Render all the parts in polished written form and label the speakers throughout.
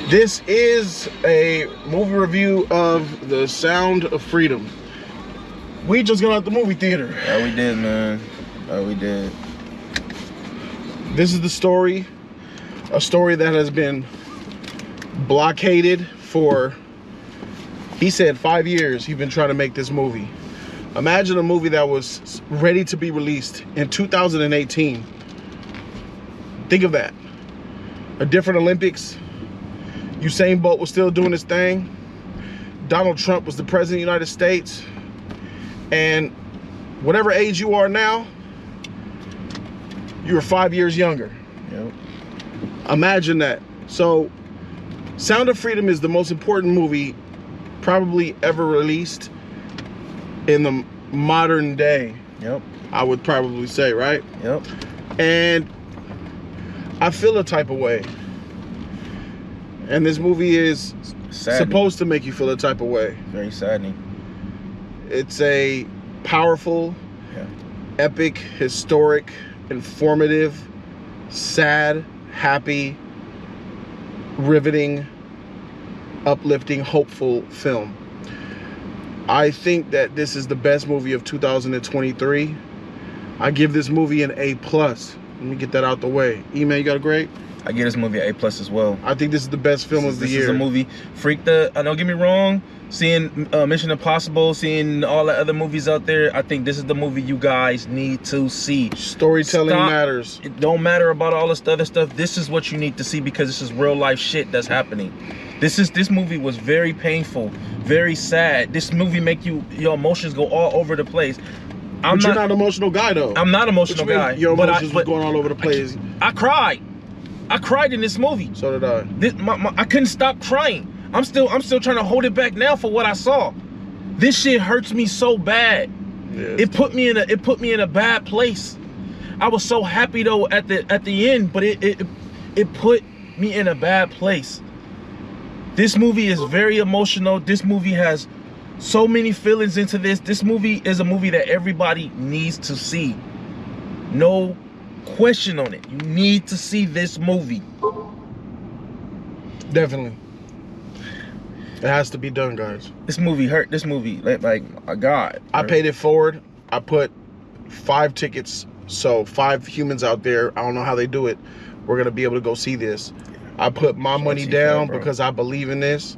Speaker 1: This is a movie review of The Sound of Freedom. We just got out the movie theater.
Speaker 2: Yeah, we did, man. Oh, we did.
Speaker 1: This is the story, a story that has been blockaded for, he said, 5 years. He's been trying to make this movie. Imagine a movie that was ready to be released in 2018. Think of that. A different Olympics. Usain Bolt was still doing his thing. Donald Trump was the president of the United States. And whatever age you are now, you were 5 years younger.
Speaker 2: Yep.
Speaker 1: Imagine that. So, Sound of Freedom is the most important movie probably ever released in the modern day.
Speaker 2: Yep.
Speaker 1: I would probably say, right?
Speaker 2: Yep.
Speaker 1: And I feel a type of way. And this movie is supposed to make you feel a type of way.
Speaker 2: Very saddening.
Speaker 1: It's a powerful, epic, historic, informative, sad, happy, riveting, uplifting, hopeful film. I think that this is the best movie of 2023. I give this movie an A+. Let me get that out the way. E-Man, you got a grade?
Speaker 2: I give this movie an A+ as well.
Speaker 1: I think this is the best film of the year.
Speaker 2: This is a movie. Don't get me wrong. Seeing Mission Impossible, seeing all the other movies out there, I think this is the movie you guys need to see.
Speaker 1: Storytelling matters.
Speaker 2: It don't matter about all this other stuff. This is what you need to see because this is real life shit that's happening. This movie was very painful, very sad. This movie make your emotions go all over the place.
Speaker 1: But you're not an emotional guy though.
Speaker 2: I'm not an emotional guy.
Speaker 1: Your emotions were going all over the place.
Speaker 2: I cried. I cried in this movie.
Speaker 1: So did I.
Speaker 2: I couldn't stop crying. I'm still trying to hold it back now for what I saw. This shit hurts me so bad.
Speaker 1: Yeah,
Speaker 2: it put me in a bad place. I was so happy though at the end, but it put me in a bad place. This movie is very emotional. This movie has so many feelings into this. This movie is a movie that everybody needs to see. No question on it. You need to see this movie.
Speaker 1: Definitely. It has to be done, guys.
Speaker 2: This movie hurt. This movie, like my God.
Speaker 1: I paid it forward. I put 5 tickets. So 5 humans out there, I don't know how they do it, we're going to be able to go see this. I put my money down because I believe in this.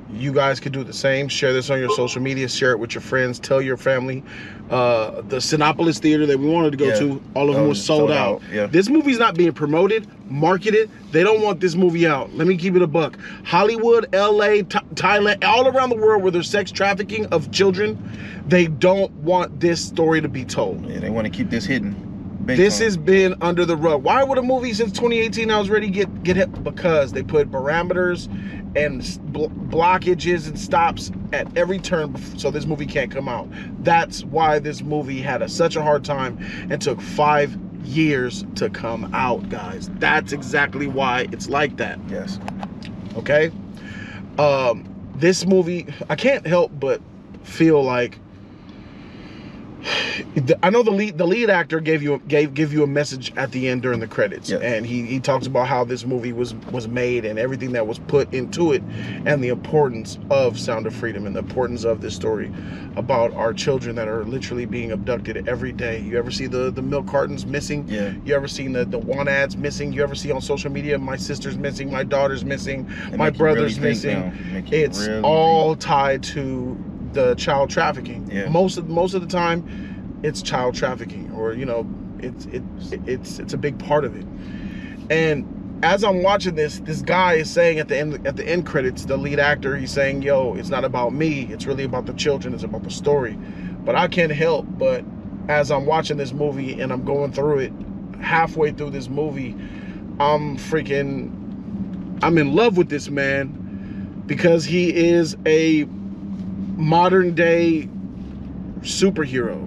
Speaker 1: You guys could do the same. Share this on your social media. Share it with your friends. Tell your family. The Cinepolis Theater that we wanted to go to, all of them were sold out.
Speaker 2: Yeah.
Speaker 1: This movie's not being promoted, marketed. They don't want this movie out. Let me keep it a buck. Hollywood, LA, Thailand, all around the world where there's sex trafficking of children, they don't want this story to be told.
Speaker 2: Yeah, they want to keep this hidden.
Speaker 1: This has been under the rug. Why would a movie since 2018 I was ready to get hit? Because they put parameters and blockages and stops at every turn so this movie can't come out. That's why this movie had such a hard time and took 5 years to come out, guys. That's exactly why it's like that.
Speaker 2: Yes. Okay?
Speaker 1: This movie, I can't help but feel like, I know the lead actor gave you a message at the end during the credits, and he talks about how this movie was made and everything that was put into it, and the importance of Sound of Freedom and the importance of this story about our children that are literally being abducted every day. You ever see the milk cartons missing?
Speaker 2: Yeah.
Speaker 1: You ever seen the want ads missing? You ever see on social media, my sister's missing, my daughter's missing, my brother's missing? It's all tied to the child trafficking.
Speaker 2: Yeah.
Speaker 1: Most of the time it's child trafficking, or it's a big part of it. And as I'm watching this guy is saying at the end credits, the lead actor, he's saying, yo, it's not about me, it's really about the children, it's about the story. But I can't help but, as I'm watching this movie and I'm going through it, halfway through this movie, I'm in love with this man, because he is a modern day superhero.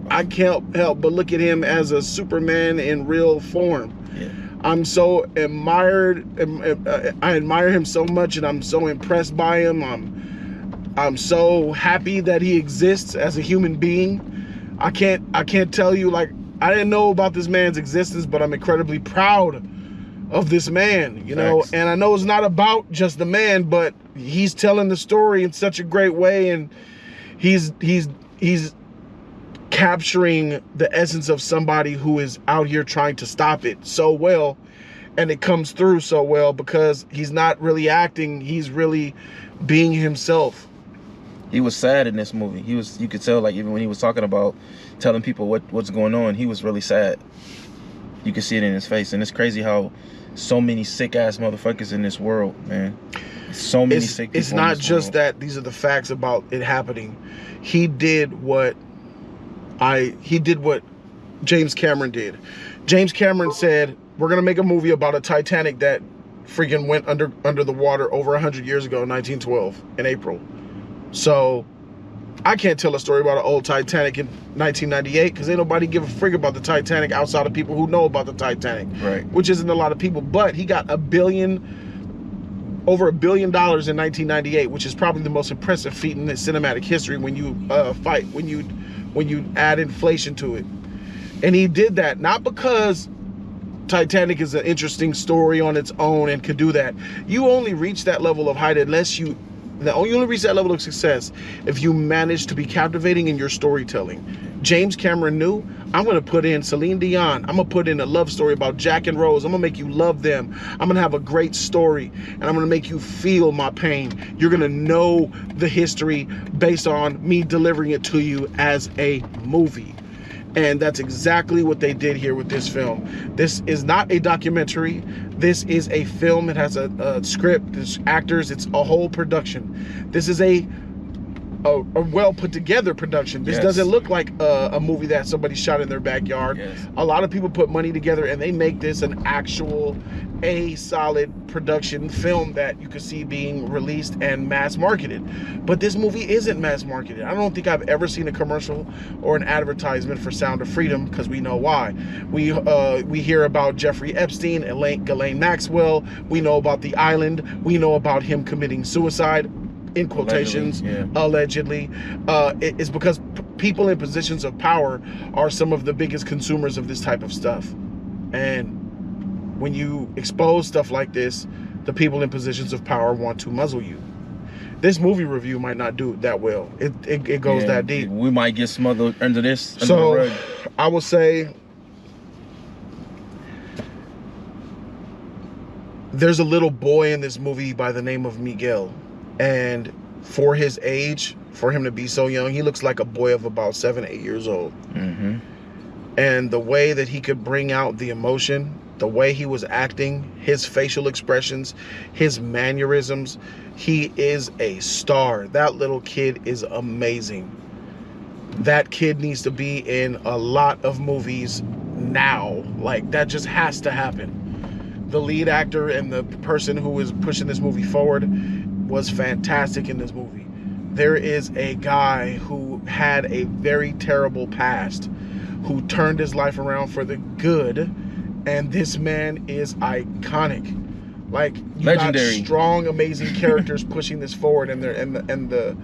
Speaker 1: I can't help but look at him as a Superman in real form.
Speaker 2: Yeah.
Speaker 1: I'm so admired. I admire him so much, and I'm so impressed by him. I'm so happy that he exists as a human being. I can't tell you, like, I didn't know about this man's existence, but I'm incredibly proud of this man, you know.
Speaker 2: Facts.
Speaker 1: And I know it's not about just the man, but he's telling the story in such a great way, and he's capturing the essence of somebody who is out here trying to stop it so well, and it comes through so well because he's not really acting, he's really being himself.
Speaker 2: He was sad in this movie. You could tell, like, even when he was talking about telling people what's going on, he was really sad. You could see it in his face. And it's crazy how so many sick ass motherfuckers in this world, man. So many sick people.
Speaker 1: It's not
Speaker 2: in this
Speaker 1: just
Speaker 2: world.
Speaker 1: that these are the facts about it happening. He did what James Cameron did. James Cameron said, we're gonna make a movie about a Titanic that freaking went under the water over 100 years ago in 1912 in April. So I can't tell a story about an old Titanic in 1998 because ain't nobody give a frig about the Titanic outside of people who know about the Titanic,
Speaker 2: right?
Speaker 1: Which isn't a lot of people. But he got over $1 billion in 1998, which is probably the most impressive feat in the cinematic history when you when you add inflation to it. And he did that not because Titanic is an interesting story on its own and could do that. You only reach that level of height unless you only reach that level of success if you manage to be captivating in your storytelling. James Cameron knew, I'm going to put in Celine Dion. I'm going to put in a love story about Jack and Rose. I'm going to make you love them. I'm going to have a great story, and I'm going to make you feel my pain. You're going to know the history based on me delivering it to you as a movie. And that's exactly what they did here with this film. This is not a documentary. This is a film. It has a script, there's actors, it's a whole production. This is a well put together production. This doesn't look like a movie that somebody shot in their backyard. A lot of people put money together and they make this an actual solid production film that you could see being released and mass marketed. But this movie isn't mass marketed. I don't think I've ever seen a commercial or an advertisement for Sound of Freedom, because we know why. We hear about Jeffrey Epstein and Ghislaine Maxwell. We know about the island. We know about him committing suicide, in quotations, allegedly. It's because people in positions of power are some of the biggest consumers of this type of stuff. And when you expose stuff like this, the people in positions of power want to muzzle you. This movie review might not do that well. It goes that deep.
Speaker 2: We might get smothered under the rug.
Speaker 1: I will say there's a little boy in this movie by the name of Miguel. And for his age, for him to be so young, he looks like a boy of about 7, 8 years old.
Speaker 2: Mm-hmm.
Speaker 1: And the way that he could bring out the emotion, the way he was acting, his facial expressions, his mannerisms, he is a star. That little kid is amazing. That kid needs to be in a lot of movies now. Like, that just has to happen. The lead actor and the person who is pushing this movie forward was fantastic in this movie. There is a guy who had a very terrible past, who turned his life around for the good, and this man is iconic. Like, you
Speaker 2: legendary.
Speaker 1: got strong, amazing characters pushing this forward, and the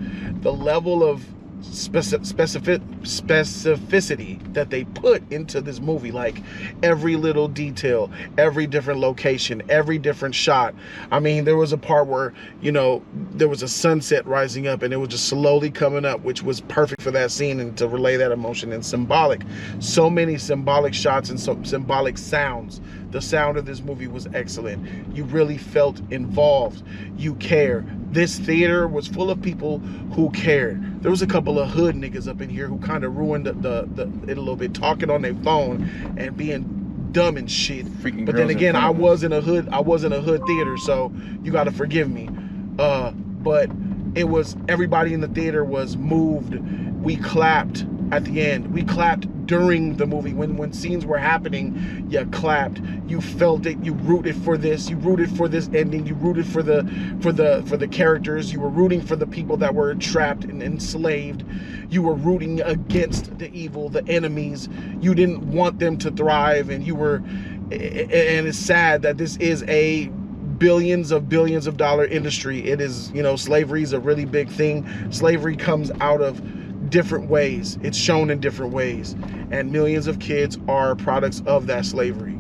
Speaker 1: level of specificity that they put into this movie, like every little detail, every different location, every different shot. I mean, there was a part where, you know, there was a sunset rising up and it was just slowly coming up, which was perfect for that scene and to relay that emotion, and symbolic. So many symbolic shots and some symbolic sounds. The sound of this movie was excellent. You really felt involved. You care. This theater was full of people who cared. There was a couple of hood niggas up in here who kind of ruined it a little bit, talking on their phone and being dumb and shit.
Speaker 2: Freaking
Speaker 1: but then again, I was in a hood theater, so you got to forgive me. But it was, everybody in the theater was moved. We clapped at the end. We clapped during the movie. When scenes were happening, you clapped. You felt it. You rooted for this. You rooted for this ending. You rooted for the characters. You were rooting for the people that were trapped and enslaved. You were rooting against the evil, the enemies. You didn't want them to thrive, and you were. And it's sad that this is a billions of dollar industry. It is, you know, slavery is a really big thing. Slavery comes out of different ways. It's shown in different ways, and millions of kids are products of that slavery.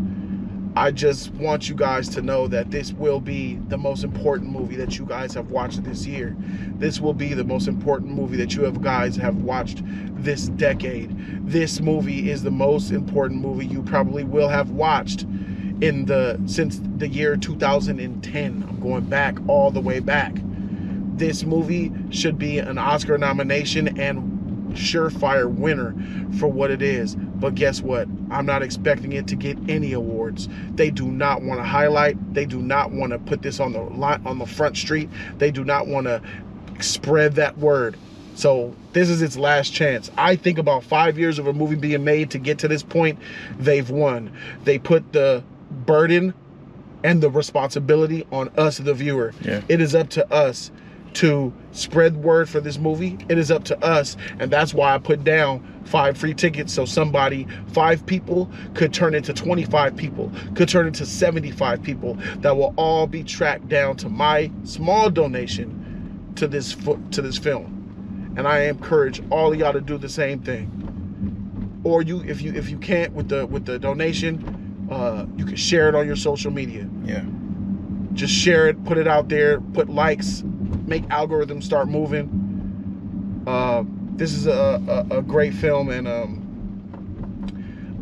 Speaker 1: I just want you guys to know that this will be the most important movie that you guys have watched this year. This will be the most important movie that you guys have watched this decade. This movie is the most important movie you probably will have watched since the year 2010. I'm going back all the way back. This movie should be an Oscar nomination and surefire winner for what it is. But guess what? I'm not expecting it to get any awards. They do not want to highlight. They do not want to put this on the front street. They do not want to spread that word. So this is its last chance. I think about 5 years of a movie being made to get to this point, they've won. They put the burden and the responsibility on us, the viewer.
Speaker 2: Yeah.
Speaker 1: It is up to us to spread word for this movie. It is up to us, and that's why I put down 5 free tickets, so 5 people could turn into 25 people, could turn into 75 people that will all be tracked down to my small donation to this film. And I encourage all of y'all to do the same thing. Or if you can't with the donation, you can share it on your social media.
Speaker 2: Yeah.
Speaker 1: Just share it, put it out there, put likes, make algorithms start moving. This is a great film, and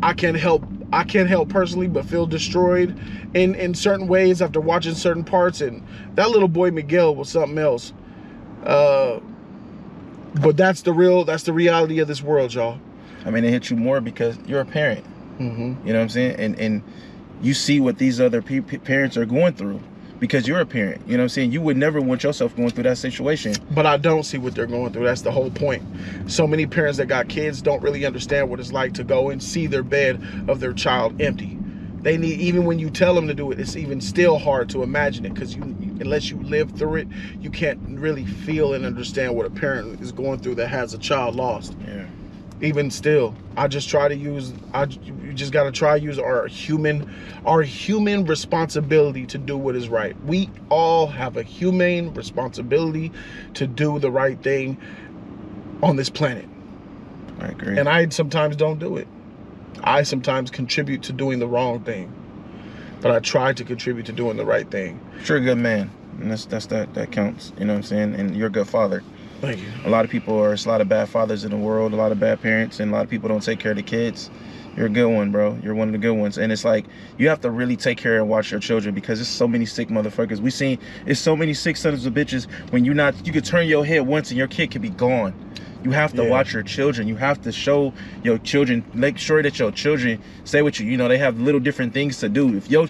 Speaker 1: I can't help personally but feel destroyed in certain ways after watching certain parts. And that little boy Miguel was something else. But that's the reality of this world, y'all.
Speaker 2: I mean, it hits you more because you're a parent.
Speaker 1: Mm-hmm.
Speaker 2: You know what I'm saying? And you see what these other parents are going through because you're a parent. You know what I'm saying? You would never want yourself going through that situation.
Speaker 1: But I don't see what they're going through. That's the whole point. So many parents that got kids don't really understand what it's like to go and see their bed of their child empty. They need, even when you tell them to do it, it's even still hard to imagine it, because unless you live through it, you can't really feel and understand what a parent is going through that has a child lost.
Speaker 2: Yeah.
Speaker 1: Even still, you just got to use our human responsibility to do what is right. We all have a humane responsibility to do the right thing on this planet.
Speaker 2: I agree.
Speaker 1: And I sometimes don't do it. I sometimes contribute to doing the wrong thing, but I try to contribute to doing the right thing.
Speaker 2: You're a good man, and that counts. You know what I'm saying? And you're a good father.
Speaker 1: Thank you.
Speaker 2: A lot of bad fathers in the world, a lot of bad parents, and a lot of people don't take care of the kids. You're a good one, bro. You're one of the good ones. And it's like, you have to really take care and watch your children, because there's so many sick motherfuckers. It's so many sick sons of bitches when you could turn your head once and your kid could be gone. You have to watch your children. You have to show your children, make sure that your children stay with you. You know, they have little different things to do. If you're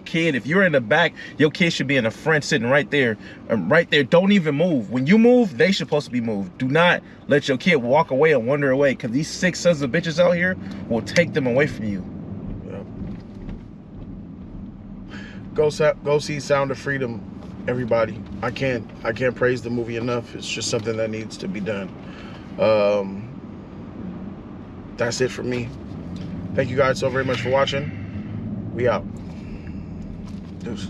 Speaker 2: in the back, your kid should be in the front sitting right there. Right there. Don't even move. When you move, they supposed to be moved. Do not let your kid walk away and wander away, because these sick sons of bitches out here will take them away from you.
Speaker 1: Yeah. Go see Sound of Freedom, everybody. I can't praise the movie enough. It's just something that needs to be done. That's it for me. Thank you guys so very much for watching. We out. Deuces.